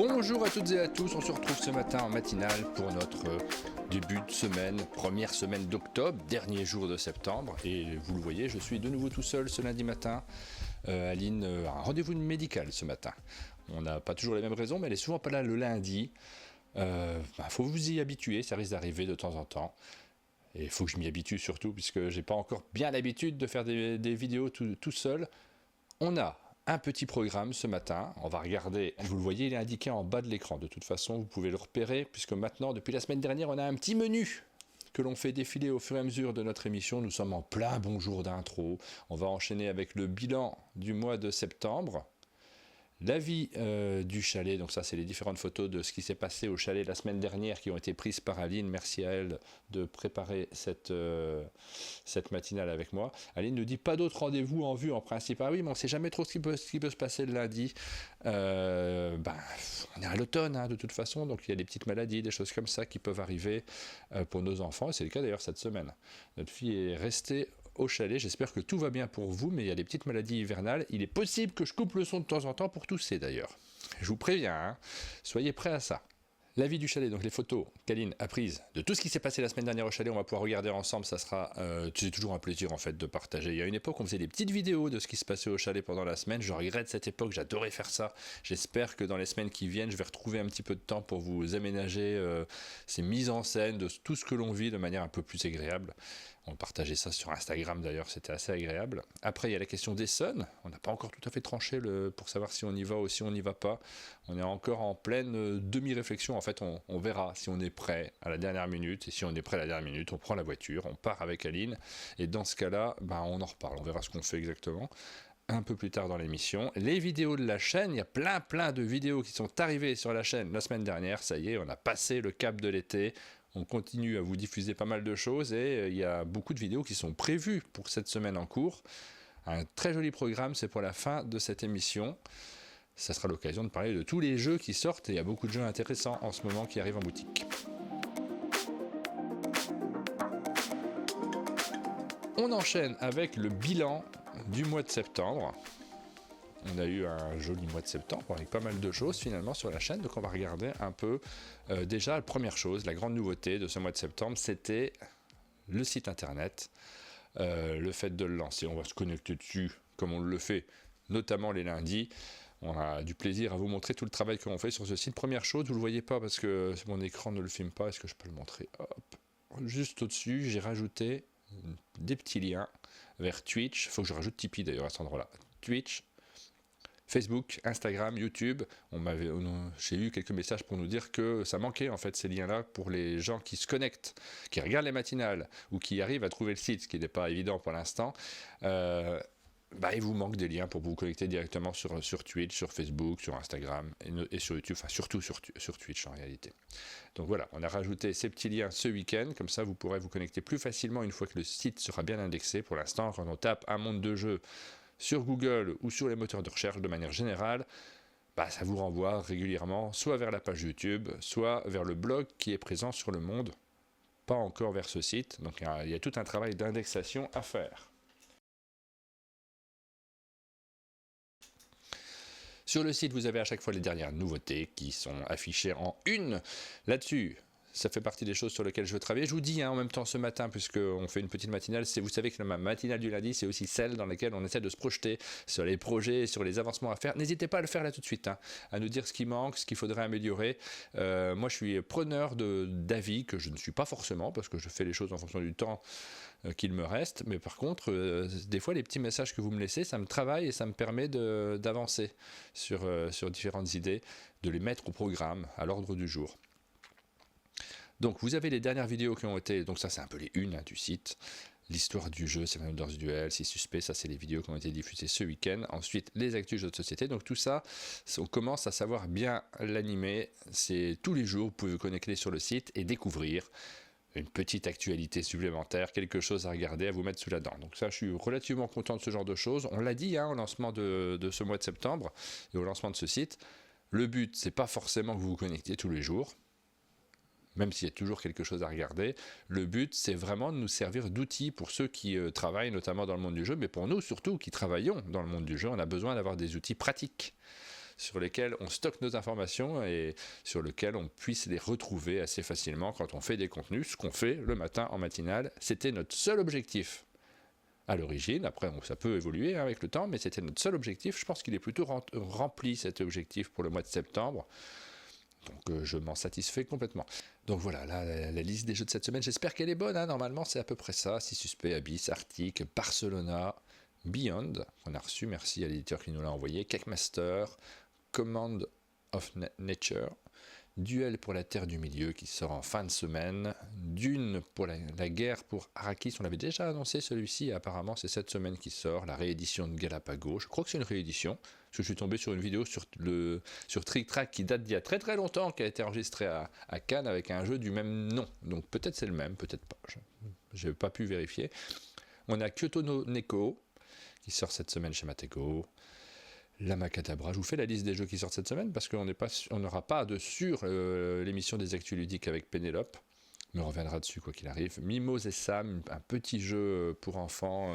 Bonjour à toutes et à tous, on se retrouve ce matin en matinale pour notre début de semaine, première semaine d'octobre, dernier jour de septembre. Et vous le voyez, je suis de nouveau tout seul ce lundi matin. Aline a un rendez-vous médical ce matin. On n'a pas toujours les mêmes raisons, mais elle est souvent pas là le lundi. Faut vous y habituer, ça risque d'arriver de temps en temps. Et il faut que je m'y habitue surtout, puisque j'ai pas encore bien l'habitude de faire des vidéos tout seul. On a un petit programme ce matin, on va regarder, vous le voyez, il est indiqué en bas de l'écran, de toute façon vous pouvez le repérer, puisque maintenant, depuis la semaine dernière, on a un petit menu que l'on fait défiler au fur et à mesure de notre émission. Nous sommes en plein bonjour d'intro, on va enchaîner avec le bilan du mois de septembre, l'avis du chalet, donc ça c'est les différentes photos de ce qui s'est passé au chalet la semaine dernière qui ont été prises par Aline. Merci à elle de préparer cette matinale avec moi. Aline nous dit pas d'autres rendez-vous en vue en principe. Ah oui, mais on ne sait jamais trop ce qui peut se passer le lundi. On est à l'automne de toute façon, donc il y a des petites maladies, des choses comme ça qui peuvent arriver pour nos enfants. Et c'est le cas d'ailleurs cette semaine. Notre fille est restée au chalet, j'espère que tout va bien pour vous, mais il y a des petites maladies hivernales. Il est possible que je coupe le son de temps en temps pour tousser d'ailleurs. Je vous préviens, soyez prêts à ça. L'avis du chalet, donc les photos qu'Aline a prises de tout ce qui s'est passé la semaine dernière au chalet, on va pouvoir regarder ensemble, ça sera c'est toujours un plaisir en fait de partager. Il y a une époque on faisait des petites vidéos de ce qui se passait au chalet pendant la semaine, je regrette cette époque, j'adorais faire ça. J'espère que dans les semaines qui viennent, je vais retrouver un petit peu de temps pour vous aménager ces mises en scène de tout ce que l'on vit de manière un peu plus agréable. On partageait ça sur Instagram d'ailleurs, c'était assez agréable. Après il y a la question d'Essonne, on n'a pas encore tout à fait tranché pour savoir si on y va ou si on n'y va pas. On est encore en pleine demi-réflexion, en fait on verra si on est prêt à la dernière minute, et si on est prêt à la dernière minute, on prend la voiture, on part avec Aline, et dans ce cas-là, on en reparle, on verra ce qu'on fait exactement un peu plus tard dans l'émission. Les vidéos de la chaîne, il y a plein de vidéos qui sont arrivées sur la chaîne la semaine dernière, ça y est, on a passé le cap de l'été, on continue à vous diffuser pas mal de choses et il y a beaucoup de vidéos qui sont prévues pour cette semaine en cours. Un très joli programme, c'est pour la fin de cette émission. Ça sera l'occasion de parler de tous les jeux qui sortent et il y a beaucoup de jeux intéressants en ce moment qui arrivent en boutique. On enchaîne avec le bilan du mois de septembre. On a eu un joli mois de septembre avec pas mal de choses finalement sur la chaîne, donc on va regarder un peu. Déjà, la première chose, la grande nouveauté de ce mois de septembre, c'était le site internet, le fait de le lancer. On va se connecter dessus comme on le fait, notamment les lundis. On a du plaisir à vous montrer tout le travail que l'on fait sur ce site. Première chose, vous ne le voyez pas parce que mon écran ne le filme pas, est-ce que je peux le montrer? Hop. Juste au-dessus, j'ai rajouté des petits liens vers Twitch. Il faut que je rajoute Tipeee d'ailleurs à cet endroit-là. Twitch, Facebook, Instagram, YouTube. J'ai eu quelques messages pour nous dire que ça manquait en fait ces liens-là pour les gens qui se connectent, qui regardent les matinales ou qui arrivent à trouver le site, ce qui n'est pas évident pour l'instant. Il vous manque des liens pour vous connecter directement sur Twitch, sur Facebook, sur Instagram et sur YouTube, enfin surtout sur Twitch en réalité. Donc voilà, on a rajouté ces petits liens ce week-end, comme ça vous pourrez vous connecter plus facilement une fois que le site sera bien indexé. Pour l'instant, quand on tape un monde de jeux sur Google ou sur les moteurs de recherche de manière générale, ça vous renvoie régulièrement soit vers la page YouTube, soit vers le blog qui est présent sur le monde, pas encore vers ce site. Donc il y a tout un travail d'indexation à faire. Sur le site, vous avez à chaque fois les dernières nouveautés qui sont affichées en une. Là-dessus, ça fait partie des choses sur lesquelles je veux travailler. Je vous dis en même temps ce matin, puisqu'on fait une petite matinale, vous savez que ma matinale du lundi, c'est aussi celle dans laquelle on essaie de se projeter sur les projets, sur les avancements à faire. N'hésitez pas à le faire là tout de suite, à nous dire ce qui manque, ce qu'il faudrait améliorer. Moi, je suis preneur d'avis, que je ne suis pas forcément, parce que je fais les choses en fonction du temps qu'il me reste. Mais par contre, des fois, les petits messages que vous me laissez, ça me travaille et ça me permet d'avancer sur différentes idées, de les mettre au programme, à l'ordre du jour. Donc vous avez les dernières vidéos qui ont été, donc ça c'est un peu les unes du site, l'histoire du jeu, Seven Wonders Duel, Si Suspect, ça c'est les vidéos qui ont été diffusées ce week-end. Ensuite les actus jeux de société, donc tout ça, on commence à savoir bien l'animer, c'est tous les jours, vous pouvez vous connecter sur le site et découvrir une petite actualité supplémentaire, quelque chose à regarder, à vous mettre sous la dent. Donc ça, je suis relativement content de ce genre de choses. On l'a dit au lancement de ce mois de septembre et au lancement de ce site, le but c'est pas forcément que vous vous connectiez tous les jours, même s'il y a toujours quelque chose à regarder, le but c'est vraiment de nous servir d'outils pour ceux qui travaillent notamment dans le monde du jeu, mais pour nous surtout qui travaillons dans le monde du jeu, on a besoin d'avoir des outils pratiques. sur lesquels on stocke nos informations et sur lesquels on puisse les retrouver assez facilement quand on fait des contenus. Ce qu'on fait le matin en matinale, c'était notre seul objectif à l'origine. Après, ça peut évoluer avec le temps, mais c'était notre seul objectif. Je pense qu'il est plutôt rempli, cet objectif, pour le mois de septembre. Donc je m'en satisfais complètement. Donc voilà, là, la liste des jeux de cette semaine, j'espère qu'elle est bonne, hein. Normalement c'est à peu près ça: Si Suspect, Abyss, Arctic, Barcelona, Beyond, qu'on a reçu, merci à l'éditeur qui nous l'a envoyé, Cakemaster, Command of Nature, Duel pour la Terre du Milieu qui sort en fin de semaine, Dune pour la guerre pour Arrakis, on l'avait déjà annoncé celui-ci, apparemment c'est cette semaine qui sort, la réédition de Galapagos, je crois que c'est une réédition, parce que je suis tombé sur une vidéo sur Trick Track qui date d'il y a très très longtemps, qui a été enregistrée à Cannes avec un jeu du même nom, donc peut-être c'est le même, peut-être pas, je n'ai pas pu vérifier. On a Kyoto no Neko qui sort cette semaine chez Matego, la Macadabra. Je vous fais la liste des jeux qui sortent cette semaine parce qu'on n'aura pas de sur l'émission des Actus Ludiques avec Pénélope, mais on reviendra dessus quoi qu'il arrive. Mimose et Sam, un petit jeu pour enfants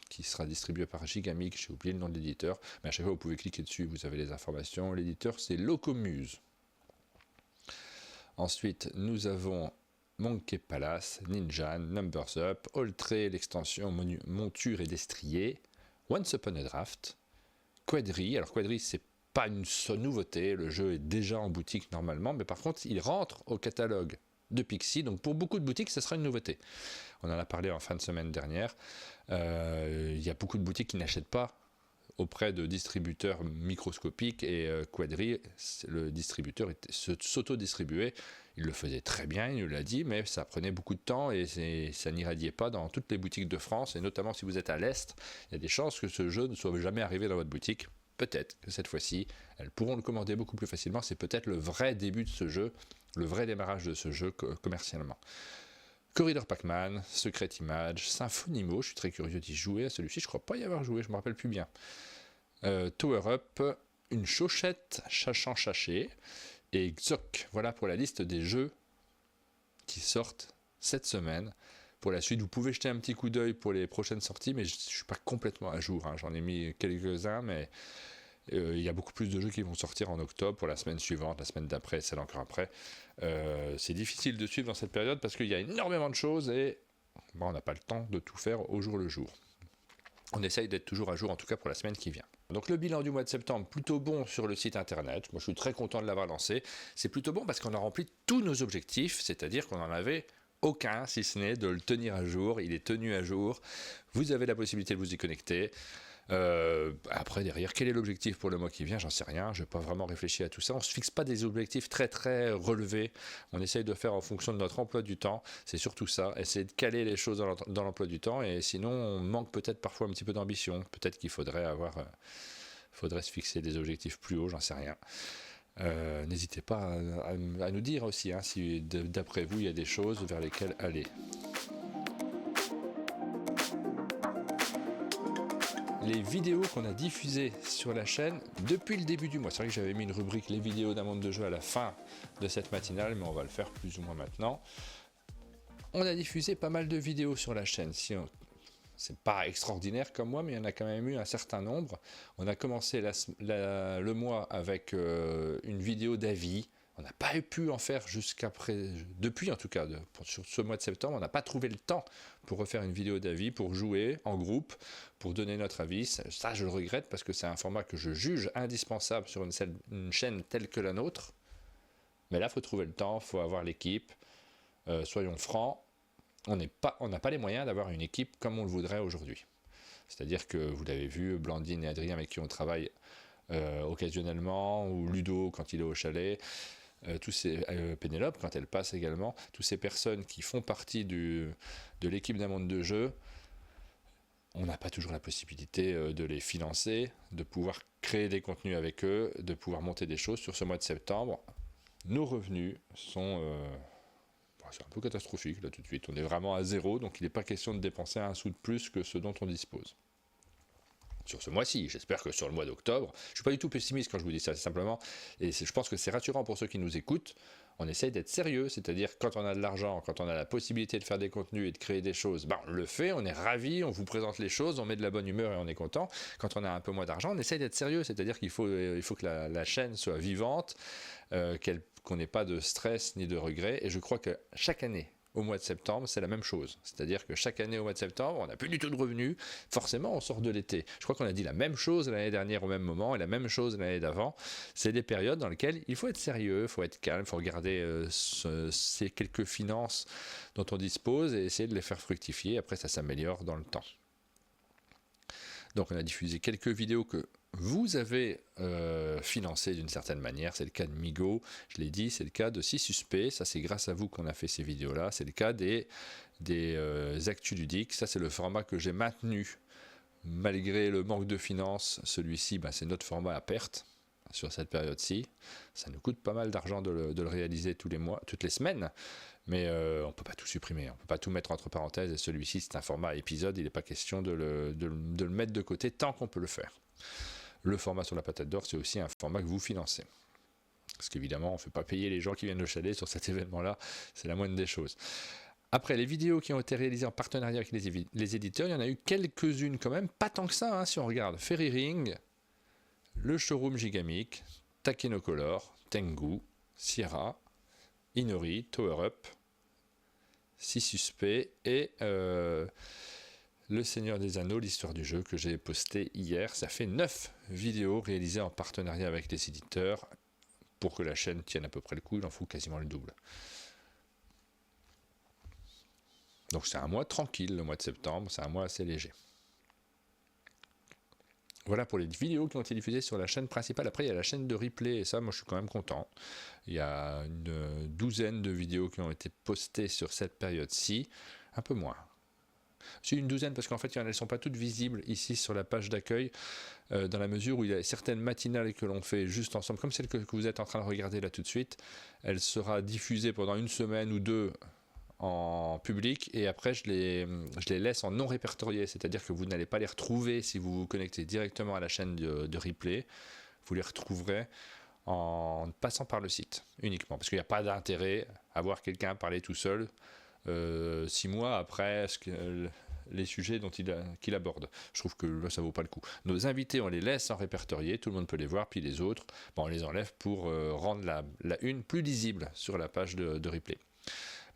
qui sera distribué par Gigamic, j'ai oublié le nom de l'éditeur, mais à chaque fois vous pouvez cliquer dessus, vous avez les informations. L'éditeur c'est Locomuse. Ensuite nous avons Monkey Palace, Ninja, Numbers Up, Oltré, l'extension monture et destrier, Once Upon a Draft, Quadri. Alors Quadri c'est pas une nouveauté, le jeu est déjà en boutique normalement, mais par contre il rentre au catalogue de Pixie, donc pour beaucoup de boutiques ce sera une nouveauté. On en a parlé en fin de semaine dernière, il y a beaucoup de boutiques qui n'achètent pas auprès de distributeurs microscopiques et Quadri, le distributeur s'auto-distribuait, il le faisait très bien, il nous l'a dit, mais ça prenait beaucoup de temps et ça n'irradiait pas dans toutes les boutiques de France, et notamment si vous êtes à l'Est, il y a des chances que ce jeu ne soit jamais arrivé dans votre boutique. Peut-être que cette fois-ci, elles pourront le commander beaucoup plus facilement, c'est peut-être le vrai début de ce jeu, le vrai démarrage de ce jeu commercialement. Corridor Pac-Man, Secret Image, Symphonimo, je suis très curieux d'y jouer à celui-ci, je crois pas y avoir joué, je me rappelle plus bien. Tower Up, une Chochette Chachant Chaché et Xoc. Voilà pour la liste des jeux qui sortent cette semaine. Pour la suite, vous pouvez jeter un petit coup d'œil pour les prochaines sorties, mais je ne suis pas complètement à jour, hein. J'en ai mis quelques-uns, mais il y a beaucoup plus de jeux qui vont sortir en octobre pour la semaine suivante, la semaine d'après, celle encore après. C'est difficile de suivre dans cette période parce qu'il y a énormément de choses et on n'a pas le temps de tout faire au jour le jour. On essaye d'être toujours à jour, en tout cas pour la semaine qui vient. Donc le bilan du mois de septembre, plutôt bon sur le site internet. Moi je suis très content de l'avoir lancé. C'est plutôt bon parce qu'on a rempli tous nos objectifs, c'est-à-dire qu'on n'en avait aucun, si ce n'est de le tenir à jour. Il est tenu à jour. Vous avez la possibilité de vous y connecter. Après derrière, quel est l'objectif pour le mois qui vient? J'en sais rien, je n'ai pas vraiment réfléchi à tout ça. On ne se fixe pas des objectifs très très relevés, on essaye de faire en fonction de notre emploi du temps, c'est surtout ça, essayer de caler les choses dans l'emploi du temps, et sinon on manque peut-être parfois un petit peu d'ambition, peut-être qu'il faudrait se fixer des objectifs plus hauts, j'en sais rien. N'hésitez pas à nous dire aussi hein, si d'après vous il y a des choses vers lesquelles aller. Les vidéos qu'on a diffusées sur la chaîne depuis le début du mois. C'est vrai que j'avais mis une rubrique les vidéos d'un monde de jeu à la fin de cette matinale, mais on va le faire plus ou moins maintenant. On a diffusé pas mal de vidéos sur la chaîne. C'est pas extraordinaire comme moi, mais il y en a quand même eu un certain nombre. On a commencé le mois avec une vidéo d'avis. On n'a pas pu en faire depuis en tout cas, sur ce mois de septembre, on n'a pas trouvé le temps pour refaire une vidéo d'avis, pour jouer en groupe, pour donner notre avis. Ça, je le regrette parce que c'est un format que je juge indispensable sur une chaîne telle que la nôtre. Mais là, il faut trouver le temps, il faut avoir l'équipe. Soyons francs, on n'a pas les moyens d'avoir une équipe comme on le voudrait aujourd'hui. C'est-à-dire que vous l'avez vu, Blandine et Adrien avec qui on travaille occasionnellement, ou Ludo quand il est au chalet, Pénélope quand elle passe également, toutes ces personnes qui font partie de l'équipe d'un monde de jeu, on n'a pas toujours la possibilité de les financer, de pouvoir créer des contenus avec eux, de pouvoir monter des choses. Sur ce mois de septembre, nos revenus sont c'est un peu catastrophique là tout de suite, on est vraiment à zéro, donc il n'est pas question de dépenser un sou de plus que ce dont on dispose. sur ce mois-ci. J'espère que sur le mois d'octobre, je ne suis pas du tout pessimiste quand je vous dis ça, c'est simplement, et je pense que c'est rassurant pour ceux qui nous écoutent, on essaye d'être sérieux, c'est-à-dire quand on a de l'argent, quand on a la possibilité de faire des contenus et de créer des choses, on le fait, on est ravi, on vous présente les choses, on met de la bonne humeur et on est content. Quand on a un peu moins d'argent, on essaye d'être sérieux, c'est-à-dire qu'il faut que la chaîne soit vivante, qu'on n'ait pas de stress ni de regrets, et je crois que chaque année, au mois de septembre, c'est la même chose. C'est-à-dire que chaque année au mois de septembre, on n'a plus du tout de revenus. Forcément, on sort de l'été. Je crois qu'on a dit la même chose l'année dernière au même moment et la même chose l'année d'avant. C'est des périodes dans lesquelles il faut être sérieux, il faut être calme, il faut regarder ces quelques finances dont on dispose et essayer de les faire fructifier. Après, ça s'améliore dans le temps. Donc, on a diffusé quelques vidéos que vous avez financé d'une certaine manière. C'est le cas de Migo, je l'ai dit, c'est le cas de 6 suspects, ça c'est grâce à vous qu'on a fait ces vidéos là, c'est le cas des actus ludiques, ça c'est le format que j'ai maintenu malgré le manque de finances. Celui-ci c'est notre format à perte sur cette période-ci, ça nous coûte pas mal d'argent de le réaliser tous les mois, toutes les semaines, mais on ne peut pas tout supprimer, on ne peut pas tout mettre entre parenthèses, et celui-ci c'est un format épisode, il n'est pas question de le mettre de côté tant qu'on peut le faire. Le format sur la patate d'or, c'est aussi un format que vous financez. Parce qu'évidemment, on ne fait pas payer les gens qui viennent au chalet sur cet événement-là, c'est la moindre des choses. Après, les vidéos qui ont été réalisées en partenariat avec les éditeurs, il y en a eu quelques-unes quand même, pas tant que ça, si on regarde. Fairy Ring, le showroom Gigamic, Takenocolor, Tengu, Sierra, Inori, Tower Up, 6 suspects et Le Seigneur des Anneaux, l'histoire du jeu que j'ai posté hier. Ça fait 9 vidéos réalisées en partenariat avec les éditeurs. Pour que la chaîne tienne à peu près le coup, il en faut quasiment le double. Donc c'est un mois tranquille, le mois de septembre, c'est un mois assez léger. Voilà pour les vidéos qui ont été diffusées sur la chaîne principale. Après, il y a la chaîne de replay, et ça, moi, je suis quand même content. Il y a une douzaine de vidéos qui ont été postées sur cette période-ci. Un peu moins. C'est une douzaine, parce qu'en fait, elles ne sont pas toutes visibles ici sur la page d'accueil, dans la mesure où il y a certaines matinales que l'on fait juste ensemble, comme celle que vous êtes en train de regarder là tout de suite. Elle sera diffusée pendant une semaine ou deux en public, et après je les laisse en non répertorié, c'est-à-dire que vous n'allez pas les retrouver si vous vous connectez directement à la chaîne de replay. Vous les retrouverez en passant par le site uniquement, parce qu'il n'y a pas d'intérêt à voir quelqu'un parler tout seul 6 mois après les sujets qu'il aborde. Je trouve que là, ça vaut pas le coup. Nos invités, on les laisse en répertorié, tout le monde peut les voir, puis les autres, on les enlève pour rendre la une plus lisible sur la page de replay.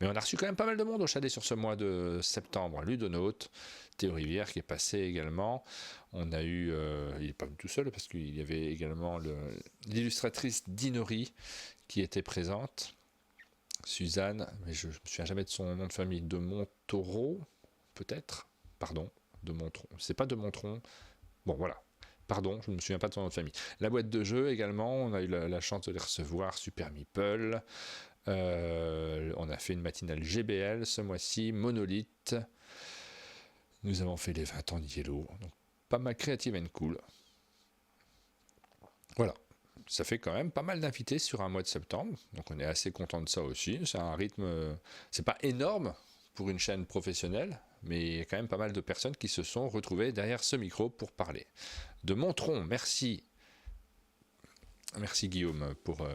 Mais on a reçu quand même pas mal de monde au chalet sur ce mois de septembre. Ludonaute, Théo Rivière qui est passé également. On a eu, il n'est pas venu tout seul parce qu'il y avait également l'illustratrice d'Inori qui était présente. Suzanne, mais je ne me souviens jamais de son nom de famille, de Montaureau, peut-être. Pardon, de Montron. C'est pas de Montron. Bon, voilà. Pardon, je ne me souviens pas de son nom de famille. La boîte de jeu également, on a eu la chance de les recevoir. Super Meeple. On a fait une matinale GBL ce mois-ci, Monolith. Nous avons fait les 20 ans de Yellow. Donc, pas mal Creative and Cool. Voilà. Ça fait quand même pas mal d'invités sur un mois de septembre. Donc on est assez content de ça aussi. C'est un rythme, c'est pas énorme pour une chaîne professionnelle, mais il y a quand même pas mal de personnes qui se sont retrouvées derrière ce micro pour parler. De Montron, merci. Merci Guillaume pour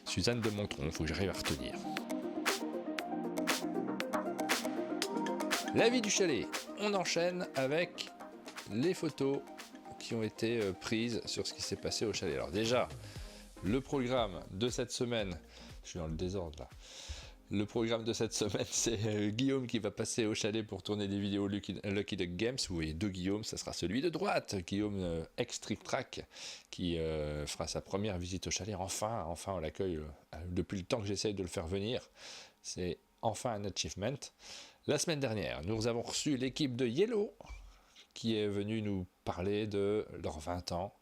Suzanne de Montron, il faut que j'arrive à retenir. La vie du chalet, on enchaîne avec les photos qui ont été prises sur ce qui s'est passé au chalet. Alors déjà, le programme de cette semaine, je suis dans le désordre là. Le programme de cette semaine, c'est Guillaume qui va passer au chalet pour tourner des vidéos Lucky Duck Games. Vous voyez deux Guillaume, ça sera celui de droite, Guillaume ex-Trick Track, qui fera sa première visite au chalet. Enfin, on l'accueille depuis le temps que j'essaye de le faire venir. C'est enfin un achievement. La semaine dernière, nous avons reçu l'équipe de Yellow, qui est venue nous parler de leurs 20 ans,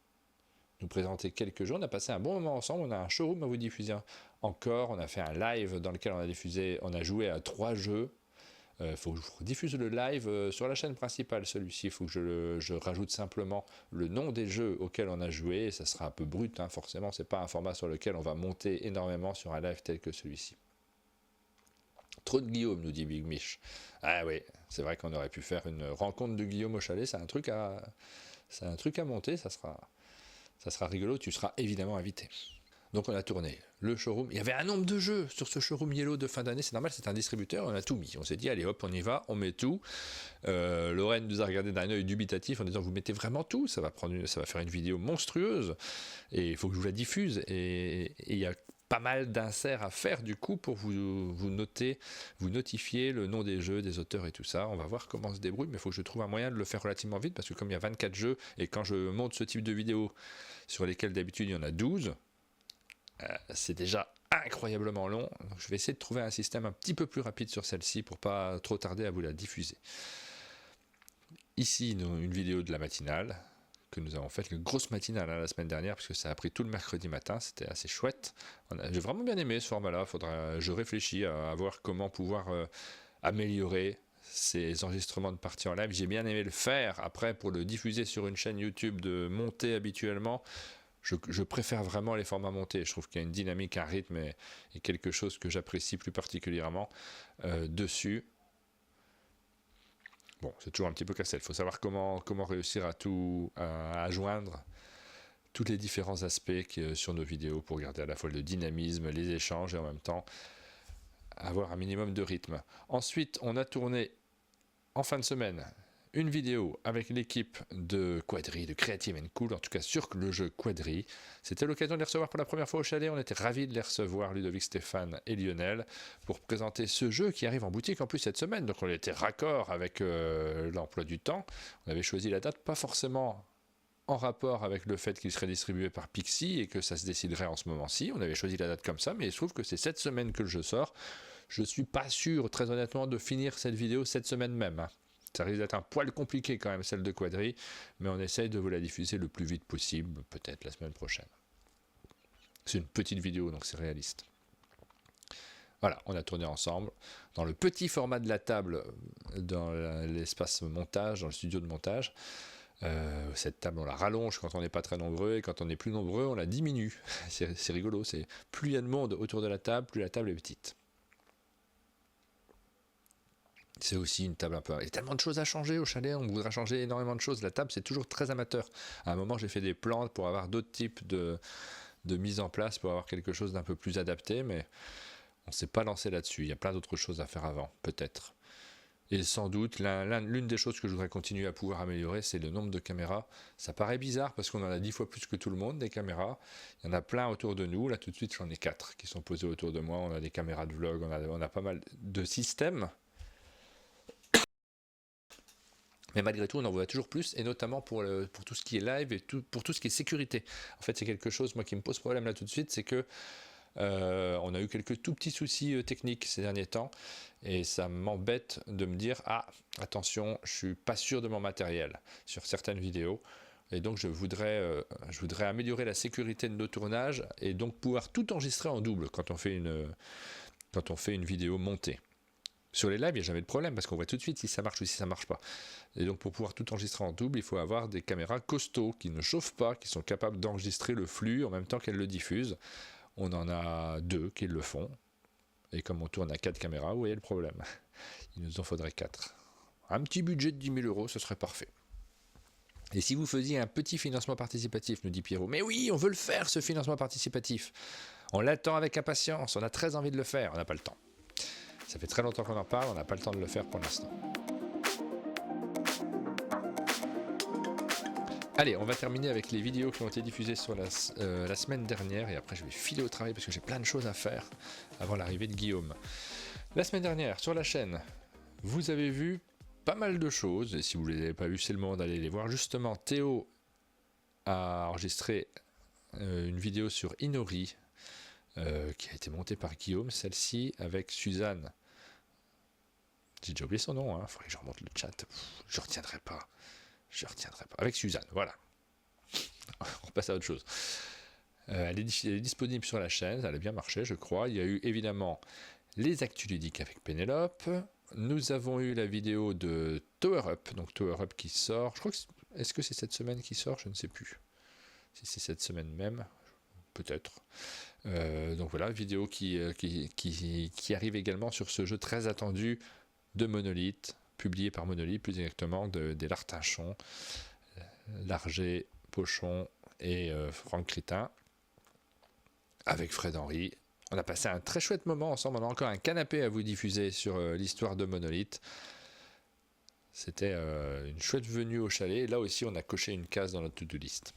nous présenter quelques jeux. On a passé un bon moment ensemble, on a un showroom à vous diffuser encore, on a fait un live dans lequel on a joué à 3 jeux. Il faut que je diffuse le live sur la chaîne principale, celui-ci. Il faut que je rajoute simplement le nom des jeux auxquels on a joué, et ça sera un peu brut, forcément, c'est pas un format sur lequel on va monter énormément sur un live tel que celui-ci. Trop de Guillaume, nous dit Big Mich. Ah oui, c'est vrai qu'on aurait pu faire une rencontre de Guillaume au chalet, c'est un truc c'est un truc à monter, ça sera rigolo, tu seras évidemment invité. Donc on a tourné le showroom, il y avait un nombre de jeux sur ce showroom Yellow de fin d'année, c'est normal, c'est un distributeur, on a tout mis, on s'est dit allez hop on y va, on met tout. Lorraine nous a regardé d'un œil dubitatif en disant vous mettez vraiment tout, ça va faire une vidéo monstrueuse et il faut que je vous la diffuse, et il y a pas mal d'inserts à faire du coup pour vous notifier le nom des jeux, des auteurs et tout ça. On va voir comment on se débrouille, mais il faut que je trouve un moyen de le faire relativement vite parce que comme il y a 24 jeux et quand je monte ce type de vidéo sur lesquels d'habitude il y en a 12, c'est déjà incroyablement long. Donc je vais essayer de trouver un système un petit peu plus rapide sur celle-ci pour pas trop tarder à vous la diffuser. Ici une vidéo de la matinale que nous avons faite, une grosse matinale la semaine dernière, parce que ça a pris tout le mercredi matin, c'était assez chouette. J'ai vraiment bien aimé ce format-là, je réfléchis à voir comment pouvoir améliorer ces enregistrements de parties en live. J'ai bien aimé le faire, après pour le diffuser sur une chaîne YouTube, de monter habituellement, je préfère vraiment les formats montés, je trouve qu'il y a une dynamique, un rythme et quelque chose que j'apprécie plus particulièrement dessus. Bon, c'est toujours un petit peu casse-tête. Il faut savoir comment réussir à joindre tous les différents aspects sur nos vidéos pour garder à la fois le dynamisme, les échanges et en même temps avoir un minimum de rythme. Ensuite, on a tourné en fin de semaine une vidéo avec l'équipe de Quadri, de Creative & Cool, en tout cas sur le jeu Quadri. C'était l'occasion de les recevoir pour la première fois au chalet. On était ravis de les recevoir, Ludovic, Stéphane et Lionel, pour présenter ce jeu qui arrive en boutique en plus cette semaine. Donc on était raccord avec l'emploi du temps. On avait choisi la date, pas forcément en rapport avec le fait qu'il serait distribué par Pixie et que ça se déciderait en ce moment-ci. On avait choisi la date comme ça, mais il se trouve que c'est cette semaine que le jeu sort. Je ne suis pas sûr, très honnêtement, de finir cette vidéo cette semaine même, hein. Ça risque d'être un poil compliqué quand même, celle de Quadri, mais on essaye de vous la diffuser le plus vite possible, peut-être la semaine prochaine. C'est une petite vidéo, donc c'est réaliste. Voilà, on a tourné ensemble dans le petit format de la table, dans l'espace montage, dans le studio de montage. Cette table, on la rallonge quand on n'est pas très nombreux, et quand on est plus nombreux, on la diminue. C'est rigolo, plus il y a de monde autour de la table, plus la table est petite. C'est aussi une table un peu... Il y a tellement de choses à changer au chalet, on voudra changer énormément de choses. La table, c'est toujours très amateur. À un moment, j'ai fait des plans pour avoir d'autres types de mise en place, pour avoir quelque chose d'un peu plus adapté, mais on ne s'est pas lancé là-dessus. Il y a plein d'autres choses à faire avant, peut-être. Et sans doute, l'une des choses que je voudrais continuer à pouvoir améliorer, c'est le nombre de caméras. Ça paraît bizarre parce qu'on en a 10 fois plus que tout le monde, des caméras. Il y en a plein autour de nous. Là, tout de suite, j'en ai 4 qui sont posées autour de moi. On a des caméras de vlog, on a pas mal de systèmes. Mais malgré tout, on en voit toujours plus, et notamment pour tout ce qui est live et pour tout ce qui est sécurité. En fait, c'est quelque chose, moi, qui me pose problème là tout de suite, c'est que on a eu quelques tout petits soucis techniques ces derniers temps, et ça m'embête de me dire, ah, attention, je suis pas sûr de mon matériel sur certaines vidéos, et donc je voudrais améliorer la sécurité de nos tournages, et donc pouvoir tout enregistrer en double quand on fait une vidéo montée. Sur les lives, il n'y a jamais de problème parce qu'on voit tout de suite si ça marche ou si ça ne marche pas. Et donc pour pouvoir tout enregistrer en double, il faut avoir des caméras costauds qui ne chauffent pas, qui sont capables d'enregistrer le flux en même temps qu'elles le diffusent. On en a 2 qui le font. Et comme on tourne à 4 caméras, vous voyez le problème. Il nous en faudrait 4. Un petit budget de 10 000 €, ce serait parfait. Et si vous faisiez un petit financement participatif, nous dit Pierrot, mais oui, on veut le faire ce financement participatif. On l'attend avec impatience, on a très envie de le faire, on n'a pas le temps. Ça fait très longtemps qu'on en parle, on n'a pas le temps de le faire pour l'instant. Allez, on va terminer avec les vidéos qui ont été diffusées sur la semaine dernière, et après je vais filer au travail parce que j'ai plein de choses à faire avant l'arrivée de Guillaume. La semaine dernière, sur la chaîne, vous avez vu pas mal de choses, et si vous ne les avez pas vues, c'est le moment d'aller les voir. Justement, Théo a enregistré une vidéo sur Inori, qui a été montée par Guillaume, celle-ci avec Suzanne. J'ai déjà oublié son nom, il faudrait que je remonte le chat. Je ne retiendrai pas. Avec Suzanne, voilà. On passe à autre chose. Elle est disponible sur la chaîne, elle a bien marché, je crois. Il y a eu évidemment les actus ludiques avec Pénélope. Nous avons eu la vidéo de Tower Up, donc Tower Up qui sort. Je crois que est-ce que c'est cette semaine qui sort? Je ne sais plus. Si c'est cette semaine même, peut-être. Donc voilà, vidéo qui arrive également sur ce jeu très attendu de Monolith, publié par Monolith, plus exactement des Lartinchons, Larger, Pochon et Franck Critin, avec Fred Henry. On a passé un très chouette moment ensemble. On a encore un canapé à vous diffuser sur l'histoire de Monolith. C'était une chouette venue au chalet. Là aussi, on a coché une case dans notre to-do list.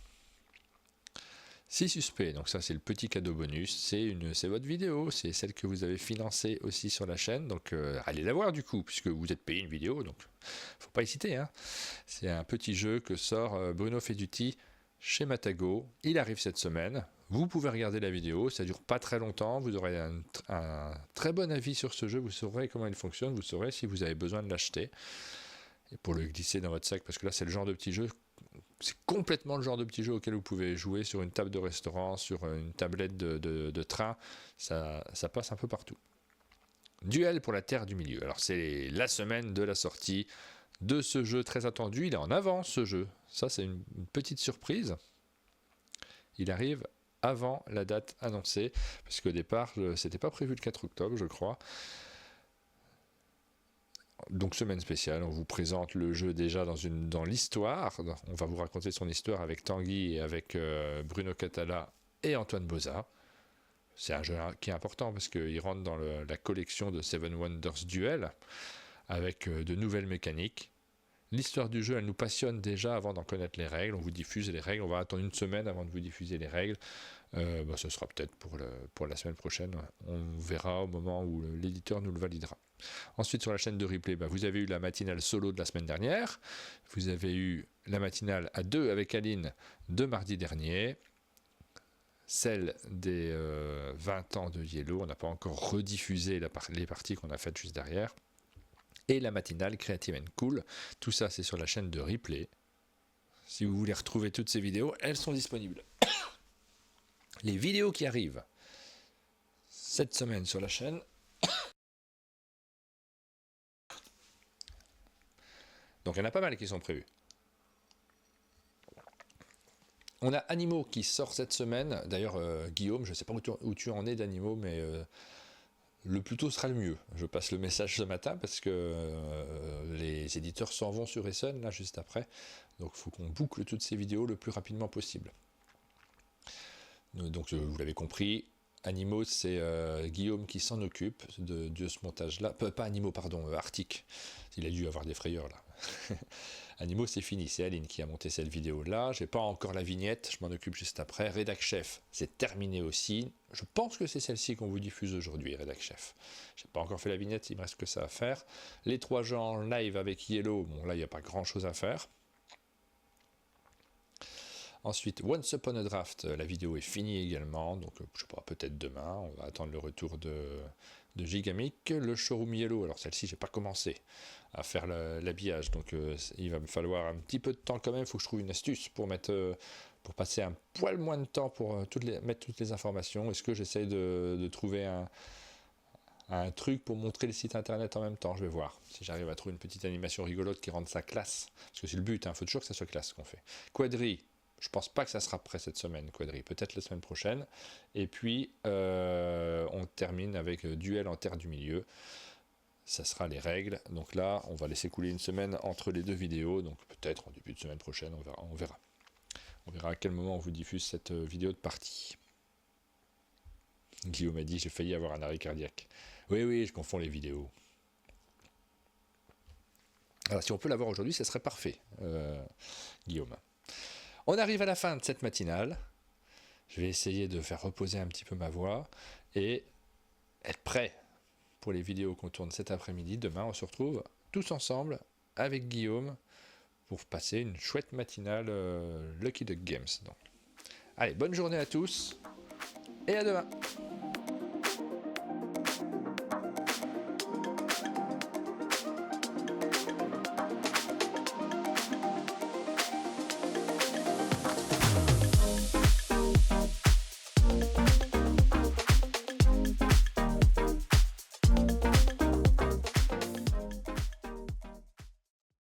6 suspects, donc ça c'est le petit cadeau bonus, c'est votre vidéo, c'est celle que vous avez financée aussi sur la chaîne, donc allez la voir du coup, puisque vous êtes payé une vidéo, donc faut pas hésiter, hein. C'est un petit jeu que sort Bruno Feduti chez Matago, il arrive cette semaine, vous pouvez regarder la vidéo, ça dure pas très longtemps, vous aurez un très bon avis sur ce jeu, vous saurez comment il fonctionne, vous saurez si vous avez besoin de l'acheter, et pour le glisser dans votre sac, parce que là c'est le genre de petit jeu. C'est complètement le genre de petit jeu auquel vous pouvez jouer sur une table de restaurant, sur une tablette de train. Ça passe un peu partout. Duel pour la Terre du Milieu. Alors c'est la semaine de la sortie de ce jeu très attendu. Il est en avance ce jeu. Ça c'est une petite surprise. Il arrive avant la date annoncée. Parce qu'au départ, c'était pas prévu le 4 octobre, je crois. Donc semaine spéciale, on vous présente le jeu déjà dans l'histoire. On va vous raconter son histoire avec Tanguy et avec Bruno Catala et Antoine Boza. C'est un jeu qui est important parce qu'il rentre dans la collection de Seven Wonders Duel avec de nouvelles mécaniques. L'histoire du jeu, elle nous passionne déjà avant d'en connaître les règles. On vous diffuse les règles, on va attendre une semaine avant de vous diffuser les règles. Ce sera peut-être pour la semaine prochaine. On verra au moment où l'éditeur nous le validera. Ensuite, sur la chaîne de replay, vous avez eu la matinale solo de la semaine dernière. Vous avez eu la matinale à 2 avec Aline de mardi dernier. Celle des 20 ans de Yellow. On n'a pas encore rediffusé les parties qu'on a faites juste derrière. Et la matinale Creative and Cool. Tout ça, c'est sur la chaîne de replay. Si vous voulez retrouver toutes ces vidéos, elles sont disponibles. Les vidéos qui arrivent cette semaine sur la chaîne. Donc il y en a pas mal qui sont prévus. On a Animo qui sort cette semaine. D'ailleurs, Guillaume, je ne sais pas où tu en es d'Animo, mais le plus tôt sera le mieux. Je passe le message ce matin parce que les éditeurs s'en vont sur Essen, là, juste après. Donc il faut qu'on boucle toutes ces vidéos le plus rapidement possible. Donc vous l'avez compris, Animo, c'est Guillaume qui s'en occupe de ce montage-là. Pas Animo, pardon, Arctic. Il a dû avoir des frayeurs là. Animo, c'est fini, c'est Aline qui a monté cette vidéo-là. J'ai pas encore la vignette, je m'en occupe juste après. Rédac Chef, c'est terminé aussi. Je pense que c'est celle-ci qu'on vous diffuse aujourd'hui, Rédac Chef. J'ai pas encore fait la vignette, il me reste que ça à faire. Les 3 jeux en live avec Yellow, bon là, il n'y a pas grand-chose à faire. Ensuite, Once Upon a Draft, la vidéo est finie également, donc je sais pas, peut-être demain, on va attendre le retour de Gigamic. Le showroom Yellow, alors celle-ci, j'ai pas commencé à faire l'habillage, donc il va me falloir un petit peu de temps quand même, il faut que je trouve une astuce pour passer un poil moins de temps pour mettre toutes les informations. Est-ce que j'essaye de trouver un truc pour montrer le site internet en même temps? Je vais voir si j'arrive à trouver une petite animation rigolote qui rende ça classe, parce que c'est le but, il faut toujours que ça soit classe ce qu'on fait. Quadri. Je pense pas que ça sera prêt cette semaine, Quadri, peut-être la semaine prochaine. Et puis, on termine avec Duel en Terre du Milieu. Ça sera les règles. Donc là, on va laisser couler une semaine entre les deux vidéos. Donc peut-être en début de semaine prochaine, on verra. On verra à quel moment on vous diffuse cette vidéo de partie. Guillaume m'a dit, j'ai failli avoir un arrêt cardiaque. Oui, je confonds les vidéos. Alors si on peut l'avoir aujourd'hui, ça serait parfait, Guillaume. On arrive à la fin de cette matinale. Je vais essayer de faire reposer un petit peu ma voix et être prêt pour les vidéos qu'on tourne cet après-midi. Demain, on se retrouve tous ensemble avec Guillaume pour passer une chouette matinale Lucky Duck Games. Donc. Allez, bonne journée à tous et à demain.